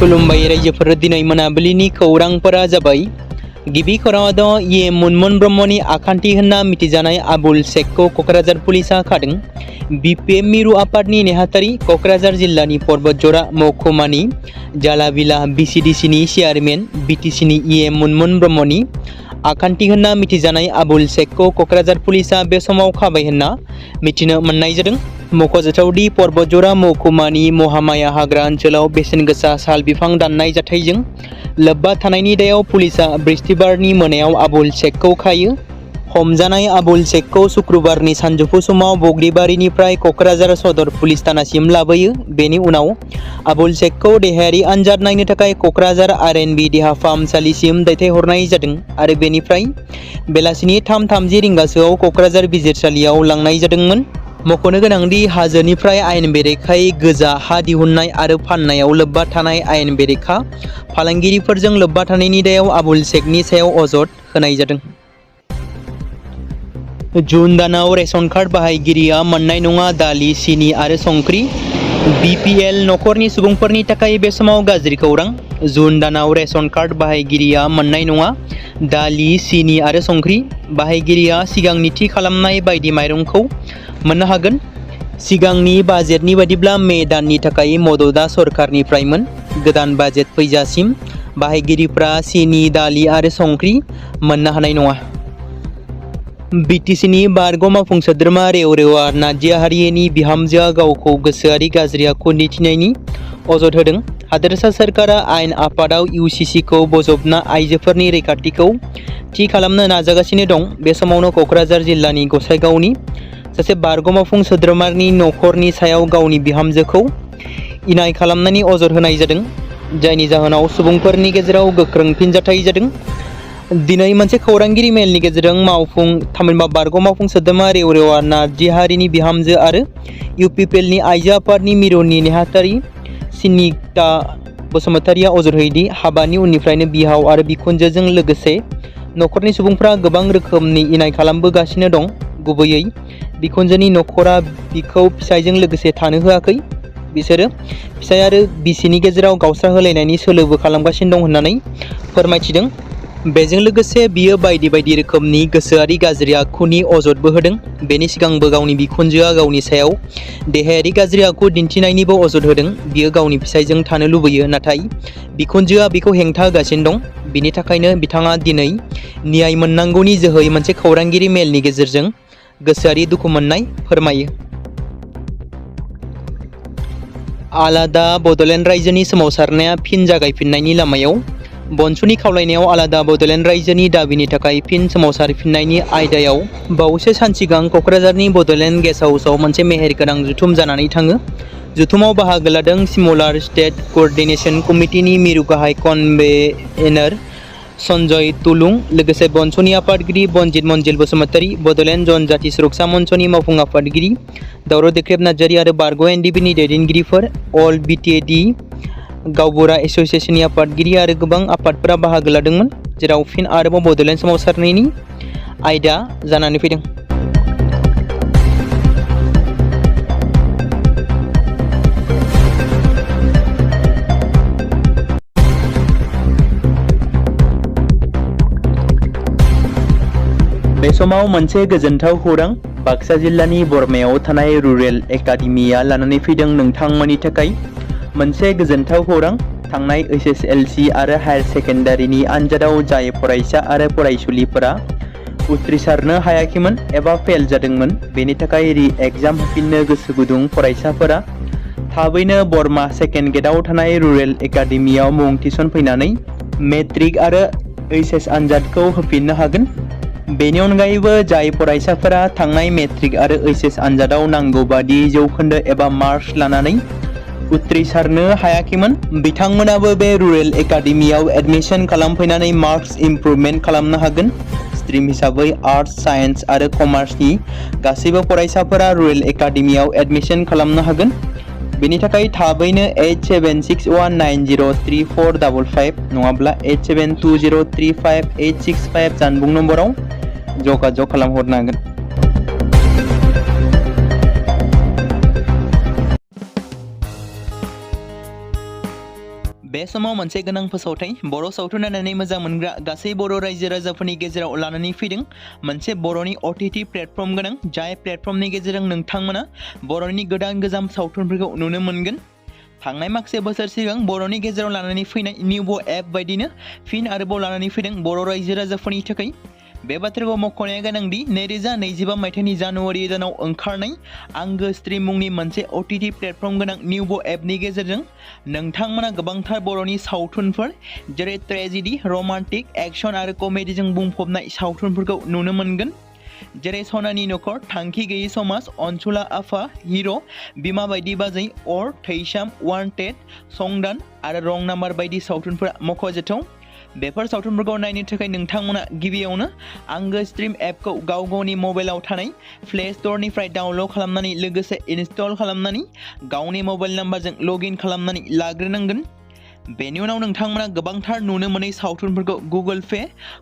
खुलुमबाय रायजोफोर दिनै मोनाबिलिनि खौरांफोरा जाबाय गिबि खौराङाव ये मुनमुन ब्रह्मनि आखान्थि होनना मिथिजानाय आबुल शेखखौ क'क्राझार पुलिसा खादों। बीपीएम मिरु आफादनि नेहाथारि क'क्राझार जिल्लानि पर्बतजरा महकुमानि जालाबिला बीसीडीसीनि चेयारमेन बीटीसीनि ये मुनमुन ब्रह्मनि आखान्थि होनना मिथिजानाय आबुल शेखखौ क'क्राझार पुलिसा बे समाव खाबाय होनना मिथिनो मोननाय जादों। मख'जाथावदि पर्बतजरा महकुमानि महामाया हाग्रा ओनसोलाव बेसेन गोसा साल बिफां दाननाय जाथायजों लोब्बा थानायनि दायाव पुलिसा बृहस्पतिबारनि मोनायाव आबुल शेखखौ खायो। हमजानाय आबुल शेखखौ शुक्रबारनि सानजौफु समाव बग्रिबारिनिफ्राय क'क्राझार सदर पुलिस थानासिम लाबोयो। बेनि उनाव आबुल शेखखौ देहायारि आनजाद नायनो थाखाय क'क्राझार आर.एन.बी देहा फाहामसालिसिम दैथायहरनाय जादों आरो बेनिफ्राय बेलासिनि 3:30 रिंगासोआव क'क्राझार बिजिरसालियाव लांनाय जादोंमोन। मख'नो गोनांदि हाजोनिफ्राय आयेन बेरेखायै गोजा हा दिहुननाय आरो फाननायाव लोब्बा थानाय आयेन बेरेखा फालांगिरिफोरजों लोब्बा थानायनि दायाव आबुल शेखनि सायाव अजद होनाय जादों। जुन दानाव रेशन कार्ड बाहायगिरिया मोननाय नङा दालि, सिनि आरो संख्रि। बीपीएल नखरनि सुबुंफोरनि थाखाय बे समाव गाज्रि खौरां। जुन दानाव रेशन कार्ड बाहायगिरिया मोननाय नङा दालि, सिनि आरो संख्रि। बाहायगिरिया सिगांनि थि खालामनाय बायदि माइरंखौ मोननो हागोन। सिगांनि बाजेटनि बायदिब्ला मे दाननि थाखाय मददआ सरकारनिफ्रायमोन। गोदान बाजेट फैजासिम बाहायगिरिफ्रा सिनि, दालि आरो संख्रि मोननो हानाय नङा। बीटीसीनि बारग' मावफुं सोद्रोमा रेवरेवा नाजिया हारिनि बिहामजोआ गावखौ गोसोआरि गाज्रि आखु दिन्थिनायनि अजद होदों। हादोरसा सोरखारा आयेन आफादाव यूसीसीखौ बजबना आइजोफोरनि रैखाथिखौ थि खालामनो नाजागासिनो दं। बे समावनो क'क्राझार जिल्लानि गसाइगावनि सासे बारग' मावफुं सोद्रोमानि नखरनि सायाव गावनि बिहामजोखौ इनाय खालामनायनि अजद होनाय जादों, जायनि जाहोनाव सुबुंफोरनि गेजेराव गोख्रों फिनजाथाय जादों। दिनै मोनसे खौरांगिरि मेलनि गेजेरजों थामहिनबा बारग' मावफुं सोद्रोमा रेवरेवा नाजिया हारिनि बिहामजो आरो यूपीपीएलनि आइजो आफादनि मिरुनि नेहाथारि सिनिता बसुमतारिया अजद होयोदि हाबानि उननिफ्रायनो बिहाव आरो बिखुनजोजों लोगोसे नखरनि सुबुंफ्रा गोबां रोखोमनि इनाय खालामबोगासिनो दं। गुबैयै बिखुनजोनि नखरा बिखौ फिसायजों लोगोसे थानो होआखै। बिसोरो फिसाय आरो बिसिनि गेजेराव गावस्रा होलायनायनि सोलोबो खालामगासिनो दं होननानै फोरमायथिदों। बेजों लोगोसे बियो बायदि बायदि रोखोमनि गोसोआरि गाज्रि आखुनि अजदबो होदों। बेनि सिगांबो गावनि बिखुनजोआ गावनि सायाव देहायारि गाज्रि आखु दिन्थिनायनिबो अजद होदों। बियो गावनि फिसायजों थानो लुबैयो, नाथाय बिखुनजोआ बिखौ हेंथा होगासिनो दं। बिनि थाखायनो बिथाङा दिनै न्याय मोननांगौनि जोहै मोनसे खौरांगिरि मेलनि गेजेरजों गोसोआरि दुखु मोननाय फोरमायो। आलादा बड'लेण्ड रायजोनि सोमावसारनाया फिन जागायफिननायनि लामायाव। बनसुनि खावलायनायाव आलादा बड'लेण्ड रायजोनि दाबिनि थाखाय फिन सोमावसारफिननायनि आयदायाव बावैसो सान सिगां क'क्राझारनि बड'लेण्ड गेस्ट हाउसआव मोनसे मेहेरगोनां जथुम जानानै थाङो। जथुमाव बाहागो लादों सिमुलार स्टेट क'अर्डिनेशन कमिटिनि मिरु गाहाय कनभेनर सन्जय तुलुं, लोगोसे बनसुनि आफादगिरि बनजित मनजिल बसुमतारी, बड'लेण्ड जनजाति सुरक्षा मन्चनि मावफुं आफादगिरि दावराव देख्रेब नार्जारी आरो बारग' एनडिबिनि दैदेनगिरिफोर, अल बिटिएडि गावबुरा एस'सिएशननि आफादगिरि आरो गोबां आफादफोरा बाहागो लादोंमोन, जेराव फिन आरोबाव बड'लेण्ड सोमावसारनायनि आयदा जानानै फैदों। बे समाव मोनसे गोजोनथाव खौरां बाक्सा जिल्लानि बरमायाव थानाय रुरेल एकाडेमिया लानानै फैदों नोंथांमोननि थाखाय मोनसे गोजोनथाव खौरां। थांनाय एसएसएलसी आरो हायार सेकेन्डारिनि आनजादाव जाय फरायसा आरो फरायसुलिफोरा उथ्रिसारनो हायाखैमोन एबा फेल जादोंमोन, बेनि थाखाय रि-एग्जाम होफिननो गोसो गुदुं फरायसाफोरा थाबैनो बरमा सेकेन्ड गेटआव थानाय रुरेल एकाडेमियाव मुं थिसनफैनानै मेट्रिक आरो एइचएस आनजादखौ होफिननो हागोन। बेनि अनगायैबो जाय फरायसाफोरा थांनाय मेट्रिक आरो एइचएस आनजादाव नांगौ बादि जौखोन्दो एबा मार्कस लानानै उथ्रिसारनो हायाखैमोन, बिथांमोनाबो बे रुरेल एकाडेमियाव एडमिशन खालामफैनानै मार्कस इमप्रुभमेन्ट खालामनो हागोन। स्ट्रिम हिसाबै आर्टस, साइन्स आरो कमार्सनि गासैबो फरायसाफोरा रुरेल एकाडेमियाव एडमिशन खालामनो हागोन। बेनि थाखाय थाबैनो 8761903455 नङाब्ला 87203585 जानबुं नम्बराव जगाजग खालामहरनो हागोन। बे बे समाव मोनसे गोनां फोसावथाय बर' सावथुन नायनानै मोजां मोनग्रा गासै बर' रायजो राजाफोरनि गेजेराव लानानै फैदों मोनसे बर'नि OTT प्लेटफर्म गोनां जाय प्लेटफर्मनि गेजेरजों नोंथांमोना बर'नि गोदान सावथुनफोरखौ नुनो मोनगोन। थांनाय माखासे बोसोर सिगां बर'नि गेजेराव लानानै फैनाय निउबो एप बायदिनो फिन आरोबाव लानानै फैदों बर' रायजो राजाफोरनि थाखाय। बे बाथ्राखौ मख'नाया गोनांदि 2025 मायथाइनि जानुवारि दानाव ओंखारनाय आंगो स्ट्रीम मुंनि मोनसे OTT प्लेटफर्म गोनां निउबो एपनि गेजेरजों नोंथांमोना गोबांथार बर'नि सावथुनफोर जेरै ट्रेजेडी, रमान्टिक, एक्शन आरो कमेडीजों बुंफबनाय सावथुनफोरखौ नुनो मोनगोन। जेरै सनानि नखर, थांखि गैयै समाज, अनसुला आफा, हिर', बिमा बायदि बाजै, अर, थैसाम, वान्टेड, संदान आरो रं नाम्बार बायदि सावथुनफोरा मख'जाथाव। बेफोर सावथुनफोरखौ नायनो थाखाय नोंथांमोना गिबियावनो आंगो स्ट्रीम एपखौ गावनि मबाइलाव थानाय प्ले स्ट'रनिफ्राय डाउनल'ड खालामनानै लोगोसे इनस्टल खालामनानै गावनि मबाइल नाम्बारजों लगइन खालामनानै लाग्रोनांगोन। बेनि उनाव नोंथांमोना गोबांथार नुनो मोनै सावथुनफोरखौ गुगोल पे,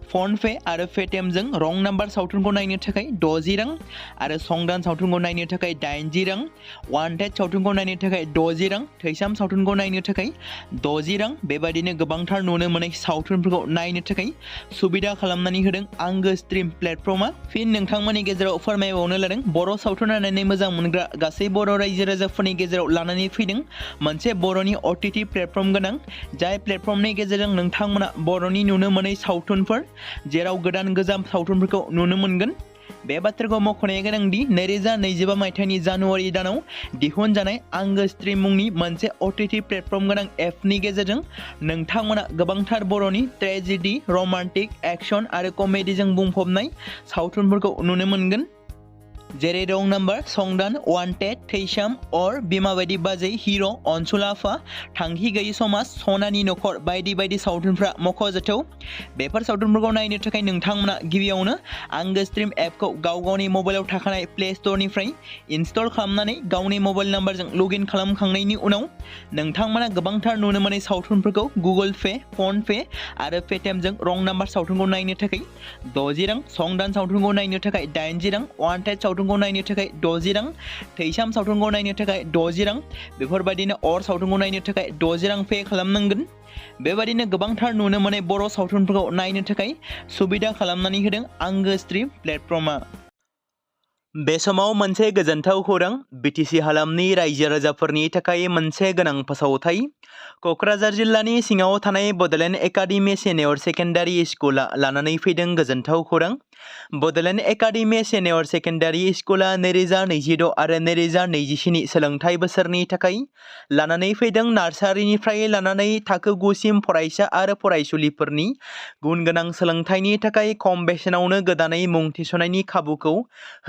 फन पे आरो पेटिएमजों रं नाम्बार सावथुनखौ नायनो थाखाय 60 रां आरो संदान सावथुनखौ नायनो थाखाय 80 रां, वान्टेड सावथुनखौ नायनो थाखाय 60 रां, थैसाम सावथुनखौ नायनो थाखाय 60 रां बेबायदिनो गोबांथार नुनो मोनै सावथुनफोरखौ नायनो थाखाय सुबिदा खालामनानै होदों आंगो स्ट्रीम प्लेटफर्मा। फिन नोंथांमोननि गेजेराव फोरमायबावनो लादों बर' सावथुन नायनानै मोजां मोनग्रा गासै बर' रायजो राजाफोरनि गेजेराव लानानै फैदों मोनसे बर'नि OTT प्लेटफर्म गोनां जाय प्लेटफर्मनि गेजेरजों नोंथांमोना बर'नि नुनो मोनै सावथुनफोर जेराव गोजाम सावथुनफोरखौ नुनो मोनगोन। बे बाथ्राखौ मख'नाया गोनांदि 2025 मायथाइनि जानुवारि दानाव दिहुनजानाय आंगो स्ट्रीम मुंनि मोनसे OTT प्लेटफर्म गोनां एपनि गेजेरजों नोंथांमोना गोबांथार बर'नि ट्रेजेडी, रमान्टिक, एक्शन आरो कमेडीजों बुंफबनाय सावथुनफोरखौ नुनो मोनगोन। जेरै रं नाम्बार, संदान, वान्टेड, थैसाम, अर, बिमा बायदि बाजै, हिर', अनसुला आफा, थांखि गैयै समाज, सनानि नखर बायदि सावथुनफ्रा मख'जाथाव। बेफोर सावथुनफोरखौ नायनो थाखाय नोंथांमोना गिबियावनो आंगो स्ट्रीम एपखौ गावनि मबाइलाव थाखानाय प्ले स्ट'रनिफ्राय इनस्टल खालामनानै गावनि मबाइल नाम्बारजों लगइन खालामखांनायनि उनाव नोंथांमोना गोबांथार नुनो मोनै सावथुनफोरखौ गुगोल पे, फन पे आरो पेटिएमजों रं नाम्बार सावथुनखौ नायनो थाखाय 60 रां, संदान सावथुनखौ नायनो थाखाय 80 रां, वान्टेड सावथुनखौ नायनो थाखाय 60 रां, थैसाम सावथुनखौ नायनो थाखाय 60 रां बेफोरबायदिनो अर सावथुनखौ नायनो थाखाय 60 रां पे खालामनांगोन। बेबायदिनो गोबांथार नुनो मोनै बर' सावथुनफोरखौ नायनो थाखाय सुबिदा खालामनानै होदों आंगो स्ट्रीम प्लेटफर्मा। बे समाव मोनसे गोजोनथाव खौरां BTC हालामनि रायजो राजाफोरनि थाखाय मोनसे गोनां फोसावथाय। क'क्राझार जिल्लानि सिङाव थानाय बड'लेण्ड एकाडेमि सिनियर सेकेन्डारि स्कुला लानानै फैदों गोजोनथाव खौरां। बड'लेण्ड एकाडेमि सिनियर सेकेन्डारि स्कुला 2026 आरो 2027 सोलोंथाइ बोसोरनि थाखाय लानानै फैदों नार्सारिनिफ्राय लानानै थाखो 9 सिम फरायसा आरो फरायसुलिफोरनि गुन गोनां सोलोंथाइनि थाखाय खम बेसेनावनो गोदानै मुं थिसननायनि खाबुखौ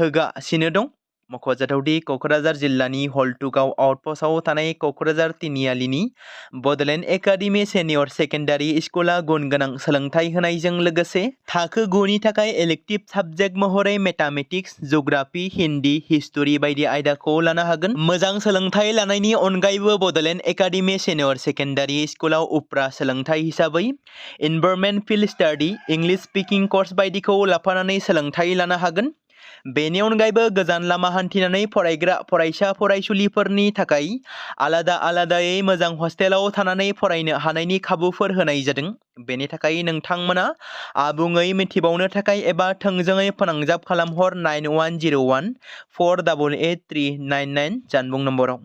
होगासिनो दं। मख'जाथावदि क'क्राझार जिल्लानि हल्टुगाव आउटपस्टआव थानाय क'क्राझार तिनिआलिनि बड'लेण्ड एकाडेमि सिनियर सेकेन्डारि स्कुला गुन गोनां सोलोंथाइ होनायजों लोगोसे थाखो 9 नि थाखाय इलेक्टिभ साबजेक्ट महरै मेथामेटिक्स, जिअ'ग्राफि, हिन्दी, हिस्टरि बायदि आयदाखौ लानो हागोन। मोजां सोलोंथाइ लानायनि अनगायैबो बड'लेण्ड एकाडेमि सिनियर सेकेन्डारि स्कुलाव उफ्रा सोलोंथाइ हिसाबै environment field study, English speaking course बायदिखौ लाफानानै सोलोंथाइ लानो हागोन। बेनि अनगायैबो गोजान लामा हान्थिनानै फरायग्रा फरायसा फरायसुलिफोरनि थाखाय आलादायै मोजां हस्टेलाव थानानै फरायनो हानायनि खाबुफोर होनाय जादों। बेनि थाखाय नोंथांमोना आबुङै मिथिबावनो थाखाय एबा थोंजोङै फोनांजाब खालामहर 9101 488 399 जानबुं नम्बराव।